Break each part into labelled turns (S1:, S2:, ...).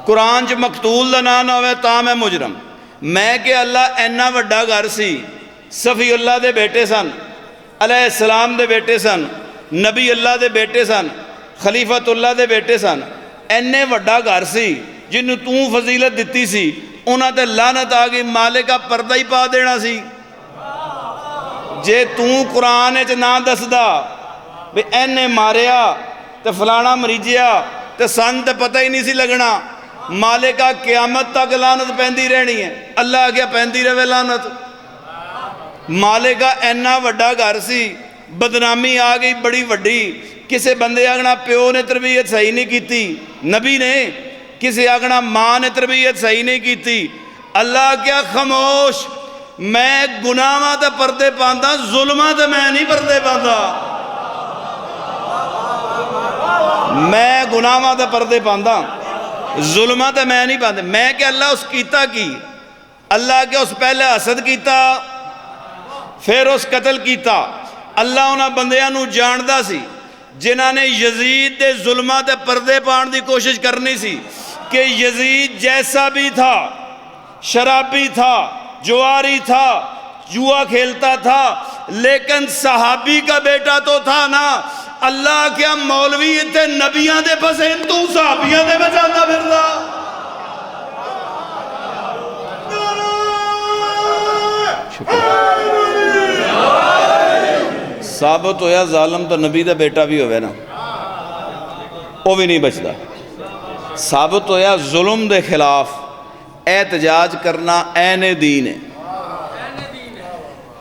S1: قرآن چ مقتول دا نام نہ ہوئے تا میں مجرم. میں کہ اللہ اینا وڈا گھر سی, صفی اللہ دے بیٹے سن, علیہ السلام دے بیٹے سن, نبی اللہ دے بیٹے سن, خلیفۃ اللہ دے بیٹے سن, اینے وڈا گھر سی جنہوں توں فضیلت دیتی سی, انہاں تے لعنت آ گئی, مالکہ پردہ ہی پا دینا سی. جے توں قرآن چ نہ دسدا بھی اینے ماریا تے فلانا مریجیا تے سن تے پتہ ہی نہیں سی لگنا, مالکہ قیامت تک لعنت پہندی رہنی ہے. اللہ آگیا پہندی رہے لعنت. مالکہ اینا وڈا گھر سی, بدنامی آ گئی بڑی وڈی. کسے بندے آگنا پیو نے تربیت صحیح نہیں کیتی, نبی نے. کسے آگنا ماں نے تربیت صحیح نہیں کیتی. اللہ کیا خاموش, میں گناہاں تے پردے پاندا, ظلماں تے میں نہیں پردے پاندا. میں گناہاں تے پردے پاندا, ظلماں تے میں نہیں پاندے. میں کہ اللہ اس کیتا کی, اللہ کہ اس پہلے حسد کیتا پھر اس قتل کیتا. اللہ انہاں بندیاں نو جاندا سی جنہاں نے یزید دے ظلماں تے پردے پان دی کوشش کرنی سی کہ یزید جیسا بھی تھا, شرابی تھا, جواری تھا, جوا کھیلتا تھا, لیکن صحابی کا بیٹا تو تھا نا. اللہ کیا مولوی تے نبیاں دے پسند, تو صحابیاں دے بچانا پھردا. ثابت ہویا ظالم تو نبی دا بیٹا بھی ہوئے نا, وہ بھی نہیں بچدا. ثابت ہویا ظلم دے خلاف احتجاج کرنا عین دین ہے.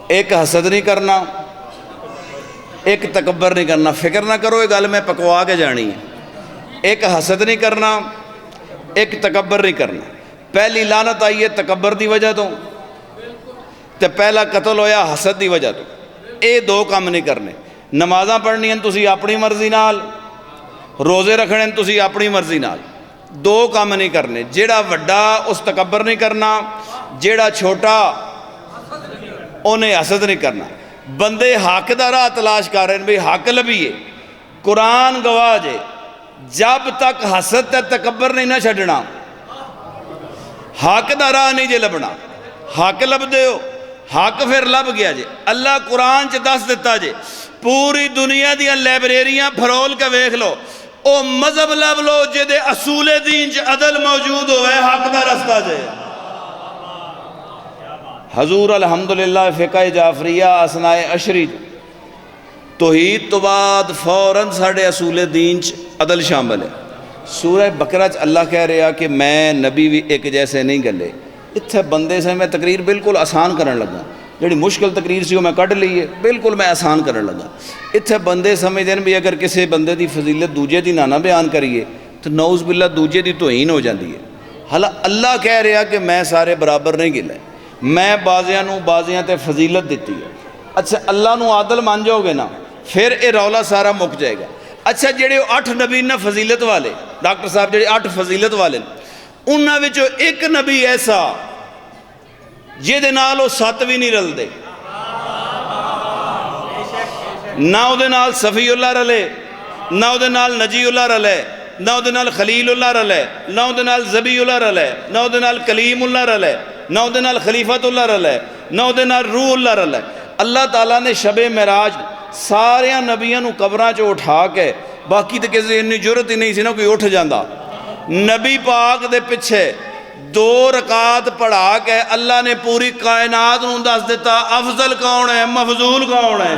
S1: ایک حسد نہیں کرنا, ایک تکبر نہیں کرنا. فکر نہ کرو یہ گل میں پکوا کے جانی ہے. ایک حسد نہیں کرنا, ایک تکبر نہیں کرنا. پہلی لعنت آئی ہے تکبر دی وجہ تو, تے پہلا قتل ہویا حسد دی وجہ تو. اے دو کام نہیں کرنے. نمازاں پڑھنی ہیں تسی اپنی مرضی نال, روزے رکھنے ہیں تسی اپنی مرضی نال. دو کام نہیں کرنے. جیڑا وڈا اس تکبر نہیں کرنا, جیڑا چھوٹا انہیں حسد نہیں کرنا. بندے حق دا راہ تلاش کر رہے ہیں بھئی حق لبیے. قرآن گواہ جے, جب تک حسد تے تکبر نہیں نہ چھڑنا, حق دا راہ نہیں جے لبنا. حق لب دے ہو, حق پھر لب گیا جے. اللہ قرآن چ دس دیتا جے, پوری دنیا دیاں لائبریریاں پھرول کے ویکھ لو, او مذہب لب لو جے دے اصول دین چ عدل موجود ہوئے, حق دا رستہ جے. حضور الحمدللہ فقہ جعفریہ اسنائے عشری توحید تو بعد فوراً ساڑھے اصول دین چ عدل شامل ہے. سورہ بقرہ چ اللہ کہہ رہا کہ میں نبی بھی ایک جیسے نہیں گلے. اتھے بندے سے میں تقریر بالکل آسان کرن لگا, جڑی مشکل تقریر سی وہ میں کٹ لیے, بالکل میں آسان کرن لگا. اتھے بندے سمجھ دین بھی اگر کسی بندے دی فضیلت دوجے دی نہ بیان کریے تو نعوذ باللہ دوجے دی توہین ہو جاندی ہے. حالا اللہ کہہ رہا کہ میں سارے برابر نہیں گلے, میں بازیاں نو بازیاں تے فضیلت دیتی ہے. اچھا اللہ نو عادل مان جاؤ گے نا, پھر اے رولا سارا مک جائے گا. اچھا جڑے 8 نبی نا فضیلت والے, ڈاکٹر صاحب جڑے 8 فضیلت والے, انہاں وچوں ایک نبی ایسا جے دے نال او 7 بھی نہیں رل دے. نہ او دے نال صفی اللہ رلے, نہ او دے نال نجی اللہ رلے, نہ او دے نال خلیل اللہ رلے, نہ او دے نال ذبی اللہ رلے, نہ او دے نال کلیم اللہ رلے, نہ او دے نال خلیفت اللہ رلے, نہ او دے نال روح اللہ رلے. اللہ تعالیٰ نے شب معراج ساریاں نبیاں نو قبراں چ اٹھا کے, باقی تے کسی اتنی جرت ہی نہیں سی نا کوئی اٹھ جاندا, نبی پاک دے پچھے 2 رکعت پڑھا کے اللہ نے پوری کائنات نو دس دیتا افضل کون ہے, مفضول کون ہے.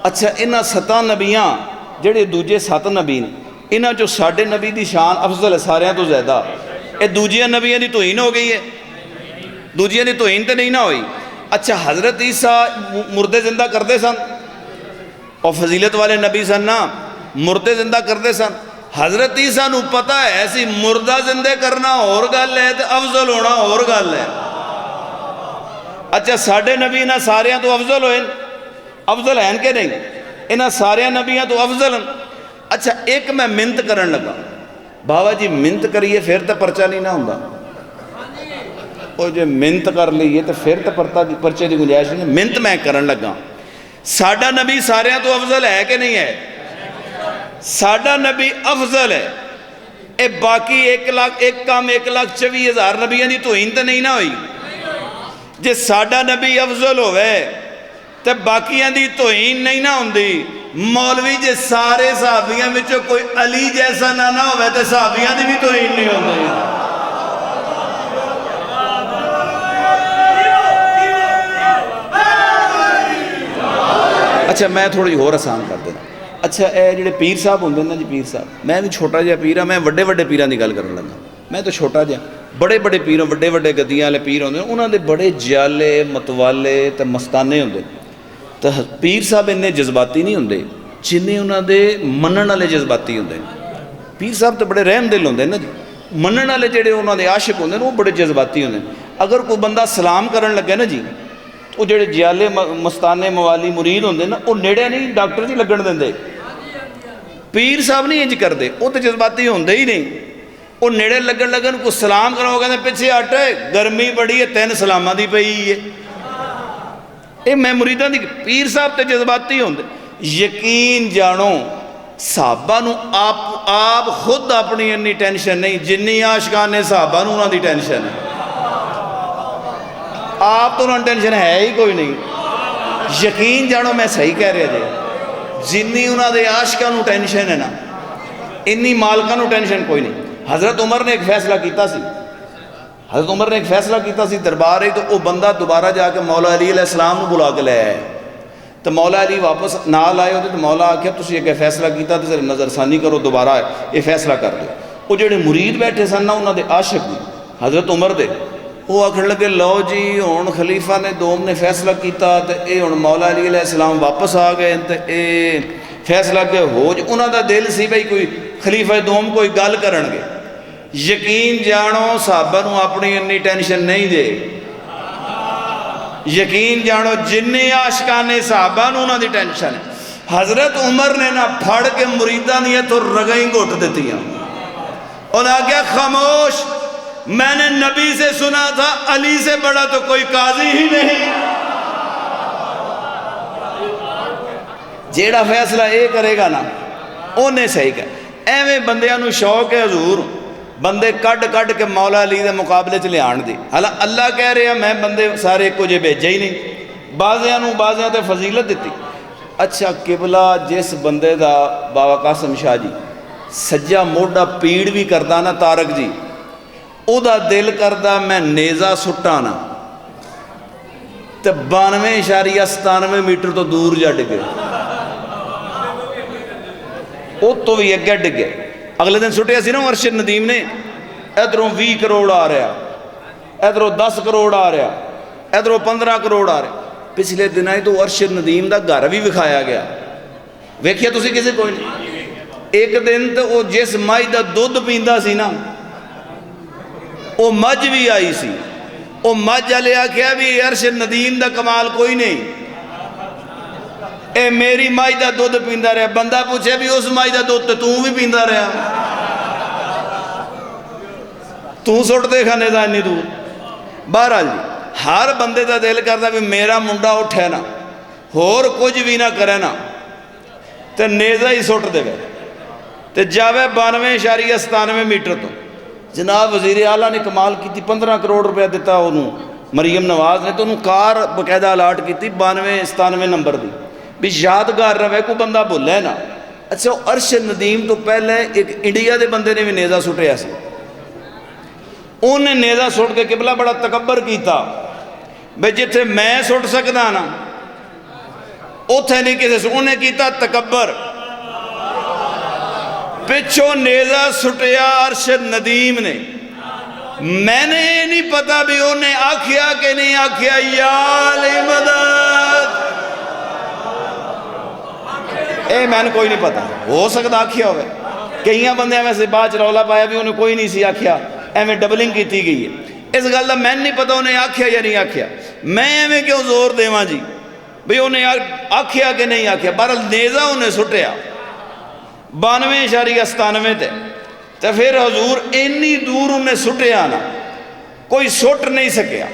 S1: اچھا انہاں 7 نبیاں جڑے دوجے 7 نبی نے, انہاں جو ساڈے نبی دی شان افضل ہے ساریاں تو زیادہ. اے دوجیاں نبیاں دی توہین ہو گئی ہے, دوجیاں دی توہین تے نہیں نہ ہوئی. اچھا حضرت عیسیٰ مردے زندہ کردے سن, اور فضیلت والے نبی سن نا, مردے زندہ کردے سن. حضرت عیسیٰ نو پتہ ہے ایسی مردہ زندے کرنا اور گل ہے تے افضل ہونا اور گل ہے. اچھا ساڑھے نبی نہ ساریاں تو افضل ہوئے, افضل ہیں کہ نہیں, انہاں ساریاں نبیاں تو افضل ہیں. اچھا ایک میں منت کرن لگا, بابا جی منت کریے پھر تو پرچہ نہیں نہ ہوندا, اور جو منت کر لیے تو پھر تو پرچے دی گنجائش نہیں. منت میں کرن لگا, ساڑھا نبی ساریاں تو افضل ہے کہ نہیں ہے, ساڑھا نبی افضل ہے, اے باقی 1,24,000 نبیاں دی توہین تے نہیں نہ ہوئی؟ جے ساڈا نبی افضل ہوئے تے باقیاں دی توہین نہیں نہ ہوندی، مولوی جے سارے صحابیاں وچوں کوئی علی جیسا نہ ہوئے تے صحابیاں دی بھی توہین نہیں ہوندی۔ اچھا میں تھوڑی ہور آسان کر دینا۔ اچھا اے جڑے پیر صاحب ہوندے نا جی، پیر صاحب، میں بھی چھوٹا جہا پیر ہاں، میں وڈے وڈے پیراں دی گل کرن لگا، میں تو چھوٹا جہا، بڑے بڑے پیر وڈے وڈے گدیاں والے پیر ہوندے، انہاں دے بڑے جیالے متوالے تے مستانے ہوندے۔ تو پیر صاحب اننے جذباتی نہیں ہوندے جنہیں انہاں دے منن والے جذباتی ہوندے۔ پیر صاحب تو بڑے رحم دل ہوندے نا جی، منن والے جڑے انہاں دے عاشق ہوندے وہ بڑے جذباتی ہوندے۔ اگر کوئی بندہ سلام کرن لگے نا جی، وہ جڑے جیالے مستانے موالی مرید ہوندے نا، وہ نیڑے نہیں ڈاکٹر جی لگن دیندے۔ پیر صاحب نہیں انج کردے، وہ تو جذباتی ہوندے ہی نہیں، وہ نیڑے لگن کو سلام کرو کہتے پیچھے ہٹ، گرمی بڑی ہے 3 سلاماں دی پئی ہے۔ اے میں مریداں دی، پیر صاحب تے جذباتی ہوندے۔ یقین جانو صحابہ نو آپ خود اپنی انی ٹینشن نہیں جنی عاشقان نے صحابہ نو انہاں دی ٹینشن ہے۔ آپ تو انہاں ٹینشن ہے ہی کوئی نہیں۔ یقین جانو میں صحیح کہہ رہا جی، جنی انہاں دے عاشقاں نو ٹینشن ہے نا، انی مالکاں نو ٹینشن کوئی نہیں۔ حضرت عمر نے ایک فیصلہ کیتا سی، حضرت عمر نے ایک فیصلہ کیتا سی دربار ہی، تو وہ بندہ دوبارہ جا کے مولا علی علیہ السلام نو بلا کے لے آئے، تو مولا علی واپس نال آئے ہوتے، تو مولا آکھیا تسی ایک فیصلہ کیتا تو ذرا نظر ثانی کرو، دوبارہ یہ فیصلہ کر دو۔ وہ جڑے مرید بیٹھے سن نا انہاں دے عاشق حضرت عمر دے، وہ آکھن لگے لو جی ہن خلیفہ نے دوم نے فیصلہ کیتا تے اے ہن مولا علی علیہ السلام واپس آ گئے تے اے فیصلہ کہ ہو جو انہاں دا دل سی بھئی کوئی خلیفہ دوم کوئی گل کرن گے۔ یقین جانو صحابہ نو اپنی انی ٹینشن نہیں دے، یقین جانو جننے عاشقان صحابہ نو انہاں دی ٹینشن ہے۔ حضرت عمر نے نہ پھڑ کے مریداں دیا تو رگیں گھٹ دیتی ہیں، انہوں نے کہا خاموش، میں نے نبی سے سنا تھا علی سے بڑا تو کوئی قاضی ہی نہیں۔ جیڑا فیصلہ اے کرے گا نا انہیں صحیح کہا۔ ایویں بندیاں نو شوق ہے حضور بندے کڈ کے مولا علی دے مقابلے چ لے آن دی، حالا اللہ کہہ رہے ہیں میں بندے سارے ایک جے بھیجے ہی نہیں، بعضیاں تے فضیلت دیتی۔ اچھا قبلہ جس بندے دا بابا قاسم شاہ جی سجا موڈا پیڑ بھی کردا نا تارک جی، او دا دل کردا میں نیزہ سٹا نا تے 92.97 میٹر تو دور جا ڈگے، او تو بھی اگے ڈگے۔ اگلے دن سٹیا سی نا ارشد ندیم نے، ادھروں 20 کروڑ آ رہا، ادھروں 10 کروڑ آ رہا، ادھروں 15 کروڑ آ رہا۔ پچھلے دن ہی تو ارشد ندیم دا گھر بھی دکھایا گیا، ویکھیا تسی کسی کوئی نہیں۔ ایک دن تو وہ جس مائی دا دودھ پیندا سی نا، وہ مجھ بھی آئی سی، وہ مجھ والے آکھیا بھی ارشد ندیم دا کمال کوئی نہیں، اے میری مائی دا دودھ پیندا رہا۔ بندہ پوچھے بھی اس مائی دا دودھ تو بھی پیندا رہا، تو سٹ دے کھانے دا نہیں دودھ۔ بہرحال جی ہر بندے دا دل کردا بھی میرا منڈا اٹھے نا ہور کچھ بھی نہ کرے نا تے نیزہ ہی سٹ دے گئے تے جاوے 92.97 میٹر تو۔ جناب وزیر اعلیٰ نے کمال کی تھی، 15 کروڑ روپیہ دیتا انہوں مریم نواز نے، تو انہوں کار بقیدہ الاٹ کی تھی 92-97 نمبر دی بھی یادگار رہے کو بندہ بھولے نا۔ اچھا ارشد ندیم تو پہلے ایک انڈیا دے بندے نے بھی نیزہ سٹیا سی، انہیں نیزہ سٹ کے قبلہ بڑا تکبر کیتا بھئی جتھے میں سٹ سکدا نا اتھے نہیں کسی سے، انہیں کیتا تکبر، پچھو نیزہ سٹیا ارشد ندیم نے۔ میں نے یہ نہیں پتا بھی انہیں آکھیا کہ نہیں آکھیا یا علی مدد، اے میں نے کوئی نہیں پتا، ہو سکتا آکھیا ہوئے، کئیاں بندے ہمیں سے بات رولا پایا بھی انہیں کوئی نہیں سی آکھیا، ایمیں ڈبلنگ کی تھی گئی ہے۔ اس گلہ میں نہیں پتا انہیں آکھیا یا نہیں آکھیا، میں ایمیں کیوں زور دے ماں جی بھئی انہیں آکھیا کہ نہیں آکھیا۔ بہرحال نیزہ انہیں سٹیا 92.97 تے، تو پھر حضور انی دور انہیں سٹیا نا کوئی سٹ نہیں سکیا،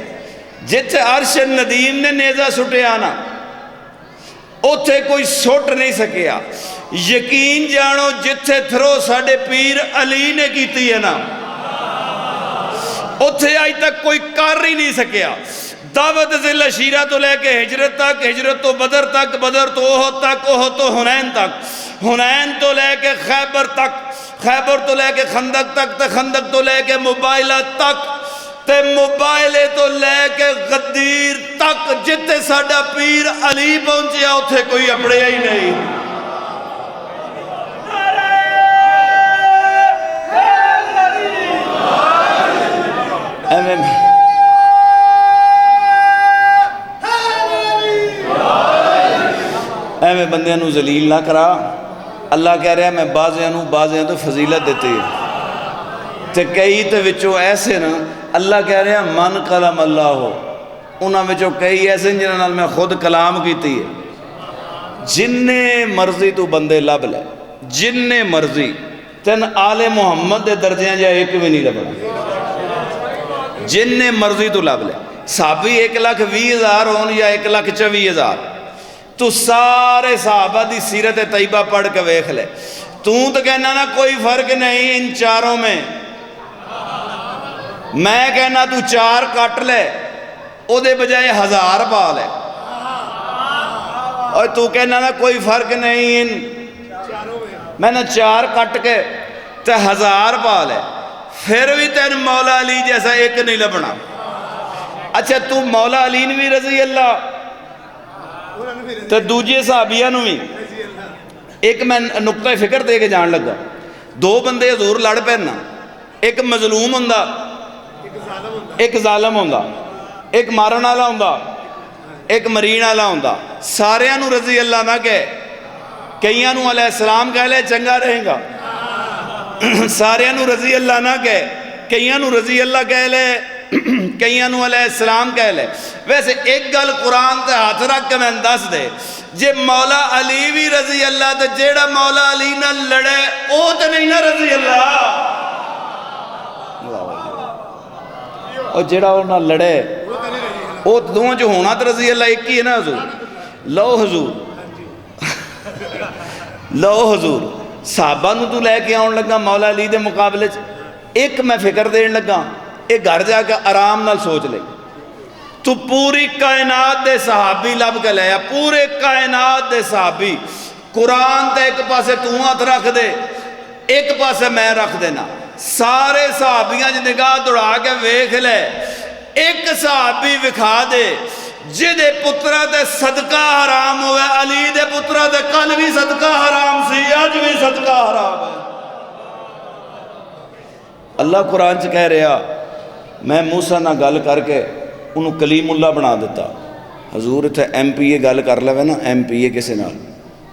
S1: جتھے ارشد ندیم نے نیزہ سٹیا نا اتھے کوئی سٹ نہیں سکیا۔ یقین جانو جتھے تھرو ساڑے پیر علی نے کیتی ہے نا اتھے آج تک کوئی کر ہی نہیں سکیا. دعوت ذل عشیرہ تو لے کے ہجرت تک، ہجرت تو بدر تک، بدر تو احد تک، احد تو حنین تک، حنین تو لے کے خیبر تک، خیبر تو لے کے خندق تک، تے خندق تو لے کے مبائلہ تک، تے مبائلے تو لے کے غدیر تک. جتے ساڑا پیر علی پہنچیا اتھے کوئی اپڑے ہی نہیں. ایویں بندیاں نو ذلیل نہ کرا. اللہ کہہ رہا ہے میں بعضیاں تو فضیلت دیتے ہیں تے کئی تے وچوں ایسے نا اللہ کہہ رہا ہے من کلام اللہ ہو. انہاں وچوں کئی ایسے جنہاں نال میں خود کلام کیتی ہے. جننے مرضی تو بندے لب لے، جننے مرضی تین آل محمد دے درجیاں جا ایک بھی نہیں لبنا. جننے مرضی تو لب لے. صحابی 1,20,000 ہون یا 1,24,000 تو سارے صحابہ دی سیرت طیبہ پڑھ کے ویکھ لے. تو کہنا نا کوئی فرق نہیں ان چاروں میں. میں کہنا تو 4 کٹ لے او دے بجائے 1000 پا لے. اور تو کہنا نا کوئی فرق نہیں ان میں نے 4 کٹ کے تے 1000 پا لے پھر بھی تین مولا علی جیسا ایک نہیں لبنا. اچھا تو مولا علی بھی رضی اللہ تو دوجے صحابیہ نو بھی. ایک میں نقطہ فکر دے کے جان لگا. 2 بندے حضور لڑ پہننا، ایک مظلوم ہوندہ ایک ظالم ہوندہ، ایک مارن والا ہوندہ ایک مرین والا ہوندہ. ساریاں نو رضی اللہ نہ کہے، کئیاں نو علیہ السلام کہہ لے چنگا رہیں گا. ساریاں نو رضی اللہ نہ کہے، کئیاں نو رضی اللہ کہہ لے، کئیاں نو علیہ السلام کہہ لے. ویسے ایک گل قرآن تے ہاتھ رکھ کے میں دس دے، جے مولا علی بھی رضی اللہ تے جیڑا مولا علی نہ لڑے او تے نہیں نہ رضی اللہ. اور جیڑا وہ نہ لڑے او دونوں جو ہونا تے رضی اللہ ایک ہی ہے نا. حضور لو حضور لو حضور صحابہ نو تو لے کے آن لگا مولا علی دے مقابلے ایک میں فکر دین لگا. ایک گھر جا کے آرام نال سوچ لے تو پوری کائنات دے صحابی لب کے لیا، پورے کائنات دے صحابی. قرآن تے ایک پاسے تو ہاتھ رکھ دے ایک پاسے میں رکھ دینا. سارے صحابیاں جی نگاہ دوڑا کے ویکھ لے، ایک صحابی وکھا دے جدے پترہ دے صدقہ حرام ہوئے. علی دے پترہ دے کل بھی صدقہ حرام سی، آج بھی صدقہ حرام ہے. اللہ قرآن چ کہہ رہا میں موسیٰ نہ گل کر کے انہوں کلیم اللہ بنا دیتا. حضور اتھے ایم پی اے گل کر لے نا، ایم پی اے کسے نال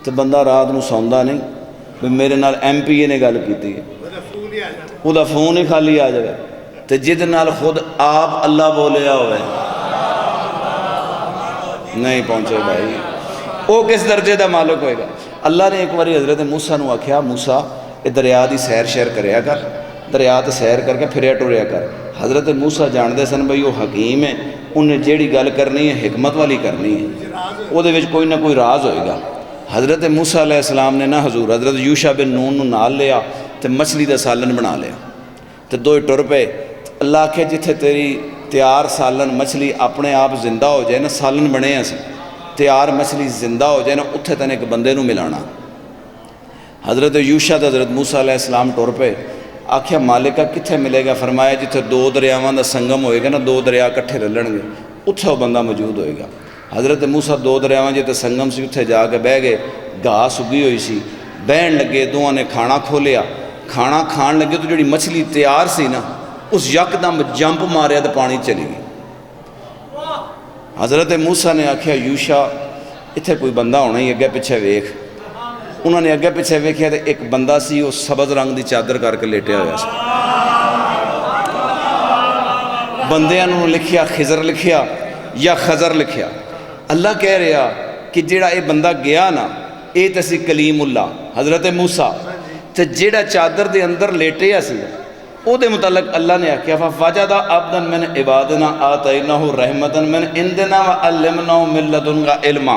S1: تو بندہ رات نو سوندا نہیں بھی میرے نال ایم پی اے نے گل کیتی ہے، وہ دا فون ہی خالی آ جائے. تو جد نال خود آپ اللہ بولیا ہوئے نہیں پہنچے بھائی، وہ کس درجے دا مالک ہوئے گا. اللہ نے ایک باری حضرت موسیٰ نو آکھیا موسیٰ یہ دریا دی سیر شیر کریا کر، دریا تے سیر کر کے پھریا ٹوریا کر. حضرت موسیٰ جان دے سن بھئی وہ حکیم ہے، انہیں جیڑی گل کرنی ہے حکمت والی کرنی ہے، وہ دے وچ کوئی نہ کوئی راز ہوئے گا. حضرت موسیٰ علیہ السلام نے نہ حضور حضرت یوشع بن نون نو نال لیا تے مچھلی دا سالن بنا لیا تے دو ٹر پے. اللہ آکھے جتھے تیری تیار سالن مچھلی اپنے آپ زندہ ہو جائے نا، سالن بنے ہیں تیار مچھلی زندہ ہو جائے نا، اتھے تن ایک بندے نو ملانا. حضرت یوشع تے حضرت موسیٰ علیہ السلام ٹر پے. آکھیا مالکہ کتھے ملے گا؟ فرمایا جتھے 2 دریاواں دا سنگم ہوئے گا نا، 2 دریا کٹھے رلن گے اتھے وہ بندہ موجود ہوئے گا. حضرت موسیٰ 2 دریاواں جتے سنگم سی اتھے جا کے بہ گئے، گاہ سگی ہوئی سی، بہن لگے. دوہاں نے کھانا کھولیا، کھانا کھان لگے تو جڑی مچھلی تیار سی نا اس یکدم جمپ ماریا تو پانی چلی گئی. حضرت موسیٰ نے آکھیا یوشع اتھے کوئی بندہ ہونا ہی، اگے پیچھے ویکھ. انہوں نے اگے پیچھے ویکھیا تو ایک بندہ سی وہ سبز رنگ دی چادر کر کے لیٹیا ہوا سی. بندیاں انہوں نے لکھیا خضر لکھیا یا خضر لکھیا. اللہ کہہ رہا کہ جیڑا اے بندہ گیا نا اے تسی کلیم اللہ حضرت موسیٰ تے جیڑا چادر دے اندر لیٹیا سی او دے متعلق اللہ نے آکھیا فَوَجَدَ عَبْدًا مِنْ عِبَادِنَا آتَيْنَاهُ رَحْمَةً مِنْ عِنْدِنَا وَعَلَّمْنَاهُ مِنْ لَدُنْنَا عِلْمًا.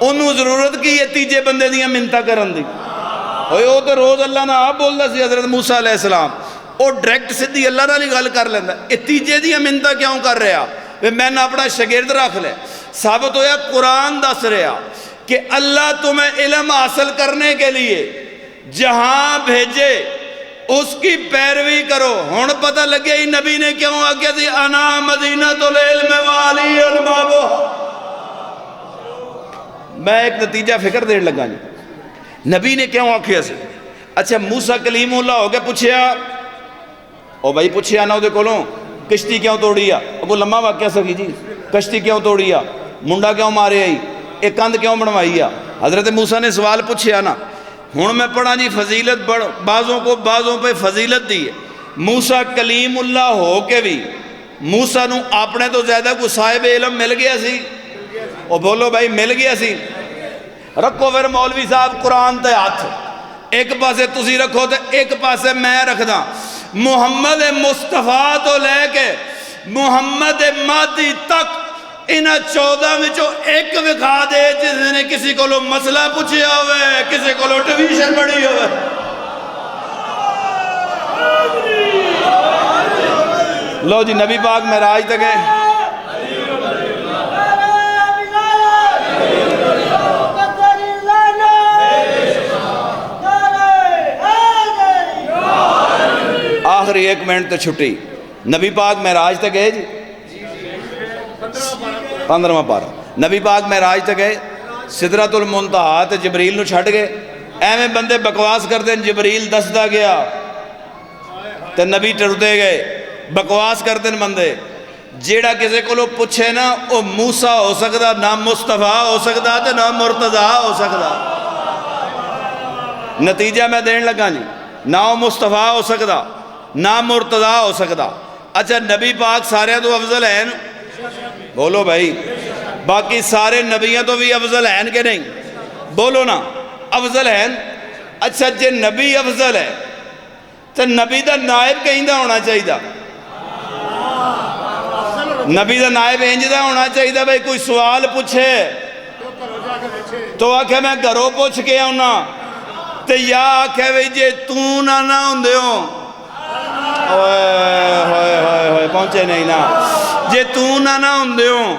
S1: انہوں ضرورت کی ہے تیجے بندے دیاں منتہ کرن دی وہ تو روز اللہ نہ آپ بول دا سی حضرت موسیٰ علیہ السلام وہ ڈائریکٹ سدھی اللہ نہ گل کر لینا یہ تیجے دیاں منتہ کیوں کر رہا میں نے اپنا شاگرد رکھ لے ثابت ہویا قرآن دس رہا کہ اللہ تمہیں علم حاصل کرنے کے لیے جہاں بھیجے اس کی پیروی کرو ہون پتہ لگے ہی نبی نے کیوں آگیا تھی انا مدینۃ العلم والی البابو میں ایک نتیجہ فکر دیر لگا جی نبی نے کیوں آگیا سی اچھا موسیٰ کلیم اللہ ہو گیا پوچھیا او بھائی پوچھیا نا دے کولوں کشتی کیوں توڑیا وہ لمحہ واقعہ سکی جی کشتی کیوں توڑیا منڈا کیوں مارے آئی ایک کند کیوں بنوائی حضرت موسیٰ نے سوال پوچھیا نا ہوں میں پڑھا جی فضیلت بعضوں کو بعضوں پہ فضیلت دی ہے موسیٰ کلیم اللہ ہو کے بھی موسیٰ نو اپنے تو زیادہ کو صاحب علم مل گیا سی او بولو بھائی مل گیا سی رکھو پھر مولوی صاحب قرآن تے ہاتھ ایک پاسے تسی رکھو تے ایک پاسے میں رکھ دا محمد مصطفیٰ تو لے کے محمد مہدی تک انہا 14 میں جو ایک وکھا دے جس نے کسی کو لو مسئلہ پوچھیا ہوئے کسی کو لو ٹویشن بڑی ہوئے لو جی نبی پاک معراج تک گئے آخری 1 منٹ تو چھٹی نبی پاک معراج تک گئے جی 15واں پارہ نبی پاک معراج تک گئے سدرۃ المنتہا تے جبریل نو چھڑ گئے ایویں بندے بکواس کر دیں جبریل دسدا گیا تے نبی ٹردے گئے بکواس کر دیں بندے جیڑا کسی کو لو پوچھے نا وہ موسیٰ ہو سکدا نہ مصطفیٰ ہو سکدا تے نہ مرتضیٰ ہو سکدا نتیجہ میں دین لگا جی نہ وہ مصطفیٰ ہو سکدا نہ مرتضیٰ ہو سکدا اچھا نبی پاک سارے تو افضل ہیں بولو بھائی باقی سارے نبیوں تو بھی افضل ہیں کہ نہیں بولو نا افضل ہیں اچھا جے نبی افضل ہے تو نبی دا نائب کہیں دا ہونا چاہیے نبی دا نائب انج دا ہونا چاہیے بھائی کوئی سوال پوچھے تو آکھے میں گھروں پوچھ کے آنا تو یا آکھے بھائی جے تو نہ ہوندے ہوں ہوئے پہنچے نہیں نا جے تو نہ ہوندے ہوں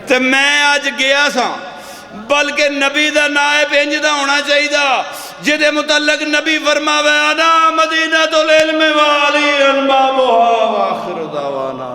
S1: تو میں آج گیا سا بلکہ نبی دا نائب انج دا ہونا چاہیے جدے متعلق نبی فرماوے انا مدینۃ العلم والی البابوہا وآخر دعوانا